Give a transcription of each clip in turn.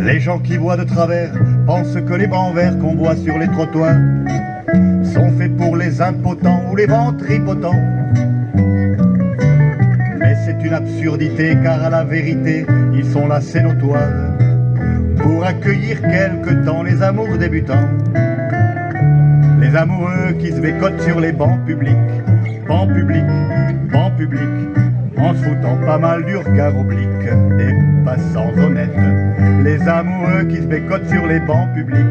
Les gens qui voient de travers pensent que les bancs verts qu'on voit sur les trottoirs sont faits pour les impotents ou les ventripotents. Mais c'est une absurdité, car à la vérité, ils sont là, c'est notoire, pour accueillir quelque temps les amours débutants. Les amoureux qui se bécotent sur les bancs publics, bancs publics, bancs publics, en se foutant pas mal du regard oblique des passants honnêtes. Les amoureux qui se bécotent sur les bancs publics,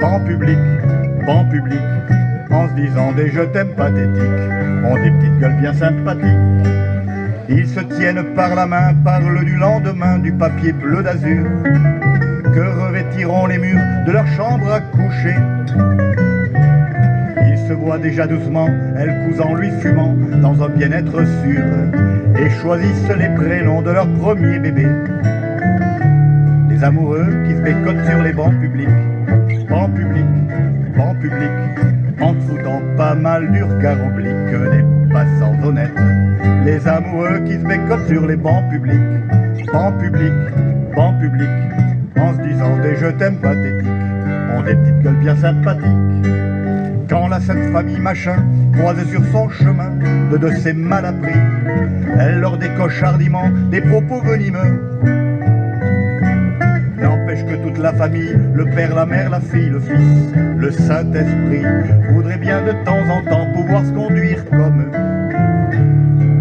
bancs publics, bancs publics, en se disant des je t'aime pathétiques, ont des petites gueules bien sympathiques. Ils se tiennent par la main, parlent du lendemain, du papier bleu d'azur que revêtiront les murs de leur chambre à coucher. Ils se voient déjà doucement, elle cousant lui fumant, dans un bien-être sûr, et choisissent les prénoms de leur premier bébé. Les amoureux qui se bécotent sur les bancs publics, bancs publics, bancs publics, en se foutant pas mal du regard oblique des passants honnêtes. Les amoureux qui se bécotent sur les bancs publics, bancs publics, bancs publics, en se disant des je t'aime pathétiques, ont des petites gueules bien sympathiques. Quand la sainte famille machin croise sur son chemin de ces malappris, elle leur décoche hardiment des propos venimeux. N'empêche que toute la famille, le père, la mère, la fille, le fils, le Saint-Esprit, voudrait bien de temps en temps pouvoir se conduire comme eux.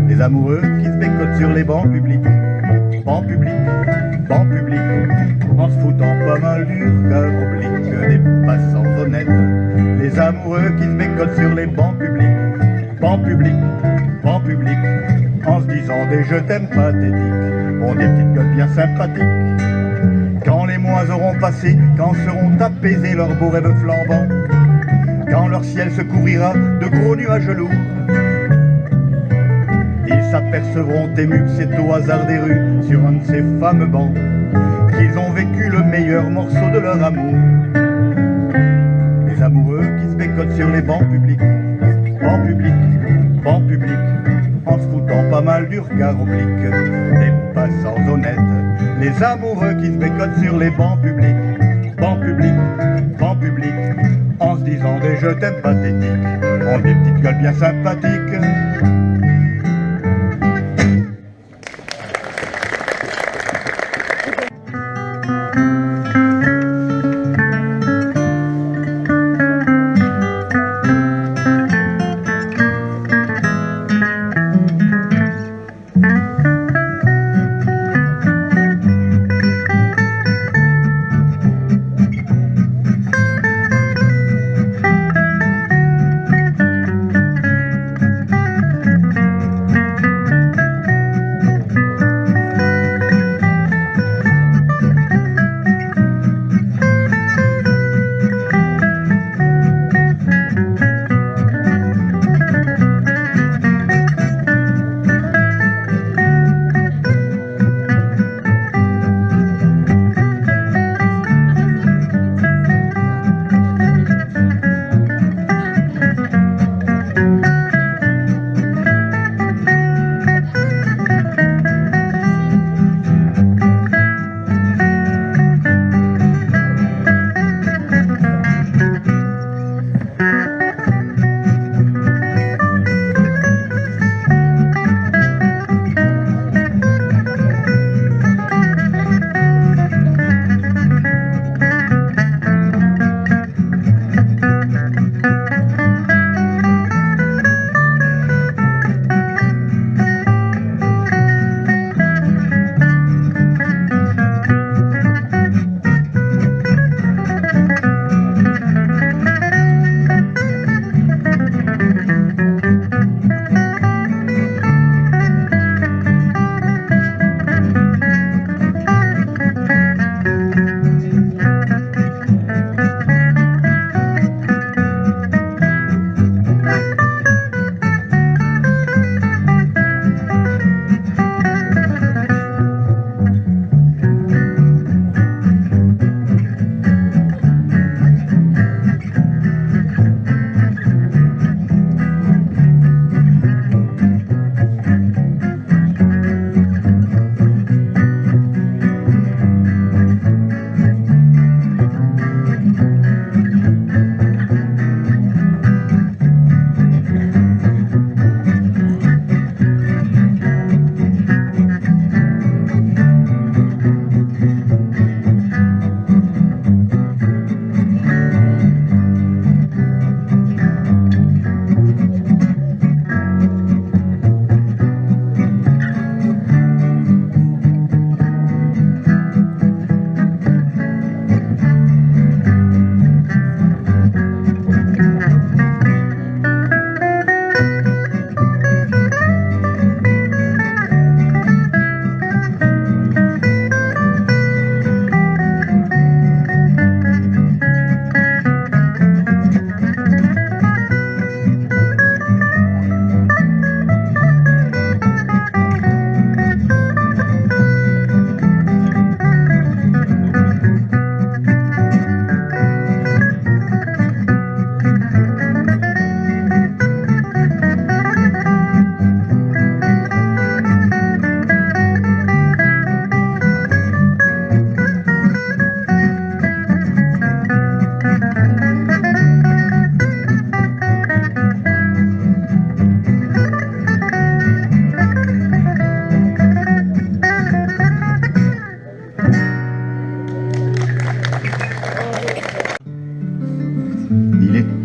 Les amoureux qui se bécotent sur les bancs publics, bancs publics, bancs publics, en se foutant pas mal du regard oblique des passants honnêtes. Les amoureux qui se bécotent sur les bancs publics, bancs publics, bancs publics, en se disant des je t'aime pathétiques, ont des petites gueules bien sympathiques. Quand les mois auront passé, quand seront apaisés leurs beaux rêves flambants, quand leur ciel se couvrira de gros nuages lourds, ils s'apercevront émus que c'est au hasard des rues, sur un de ces fameux bancs, qu'ils ont vécu le meilleur morceau de leur amour. Les amoureux qui se bécotent sur les bancs publics, bancs publics, bancs publics, en se foutant pas mal du regard oblique des passants honnêtes. Les amoureux qui se bécotent sur les bancs publics, bancs publics, bancs publics, en se disant des je t'aime pathétiques, ont des petites gueules bien sympathiques.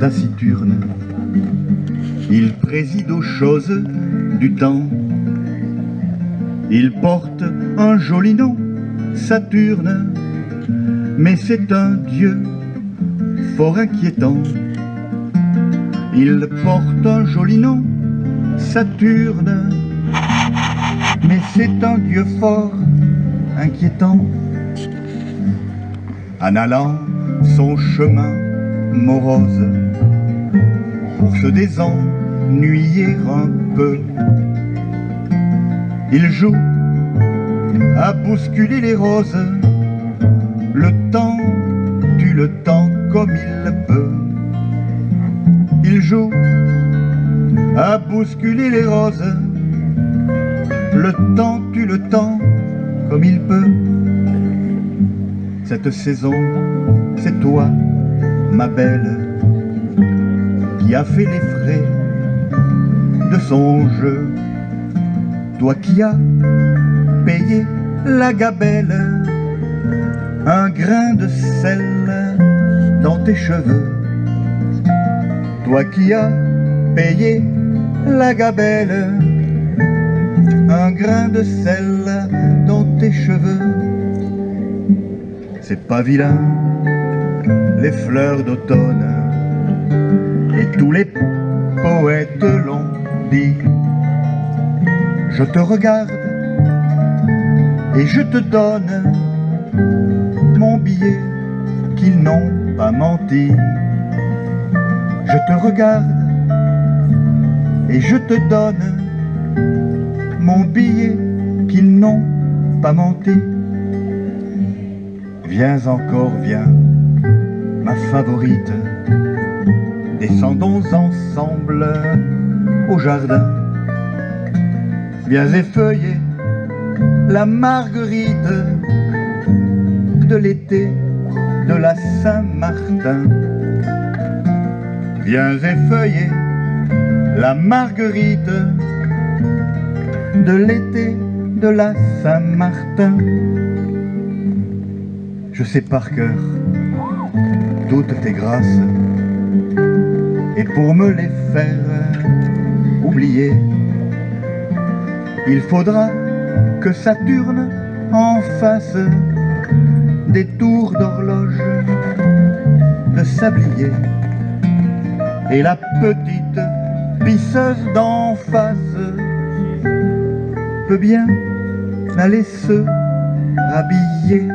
taciturne. Il préside aux choses du temps. Il porte un joli nom, Saturne, mais c'est un dieu fort inquiétant. Il porte un joli nom, Saturne, mais c'est un dieu fort inquiétant. En allant son chemin morose, pour se désennuyer un peu, il joue à bousculer les roses. Le temps tue le temps comme il peut. Il joue à bousculer les roses. Le temps tue le temps comme il peut. Cette saison, c'est toi, ma belle, qui a fait les frais de son jeu. Toi qui as payé la gabelle, un grain de sel dans tes cheveux. Toi qui as payé la gabelle, un grain de sel dans tes cheveux. C'est pas vilain, les fleurs d'automne, et tous les poètes l'ont dit. Je te regarde et je te donne mon billet qu'ils n'ont pas menti. Je te regarde et je te donne mon billet qu'ils n'ont pas menti. Viens encore, viens, ma favorite, descendons ensemble au jardin. Viens effeuiller la marguerite de l'été de la Saint-Martin. Viens effeuiller la marguerite de l'été de la Saint-Martin. Je sais par cœur toutes tes grâces, et pour me les faire oublier, il faudra que Saturne en fasse des tours d'horloge de sablier, et la petite pisseuse d'en face peut bien aller se rhabiller.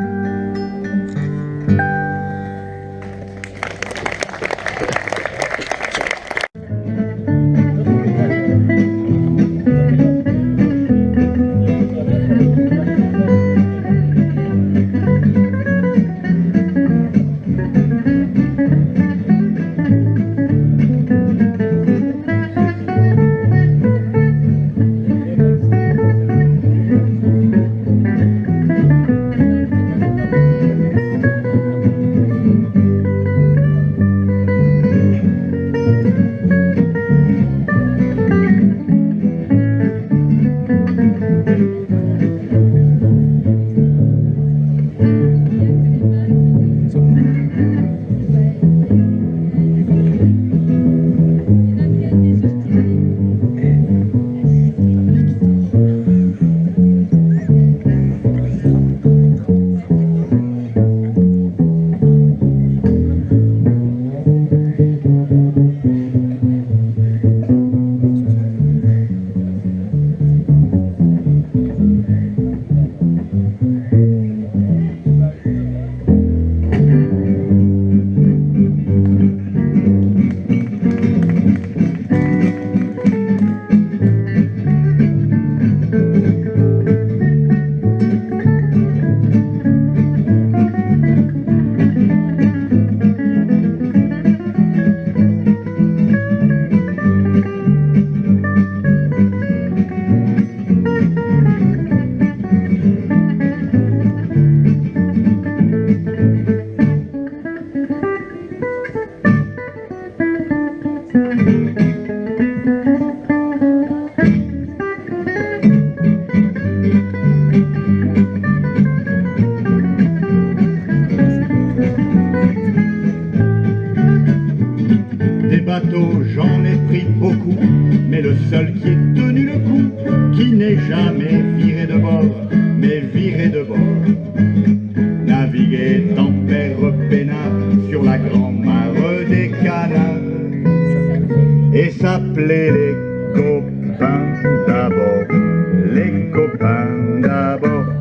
bateaux, j'en ai pris beaucoup, mais le seul qui ait tenu le coup, qui n'est jamais viré de bord, mais viré de bord, naviguait en père peinard sur la grand-mare des canards, et s'appelait les copains d'abord, les copains d'abord.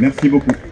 Merci beaucoup.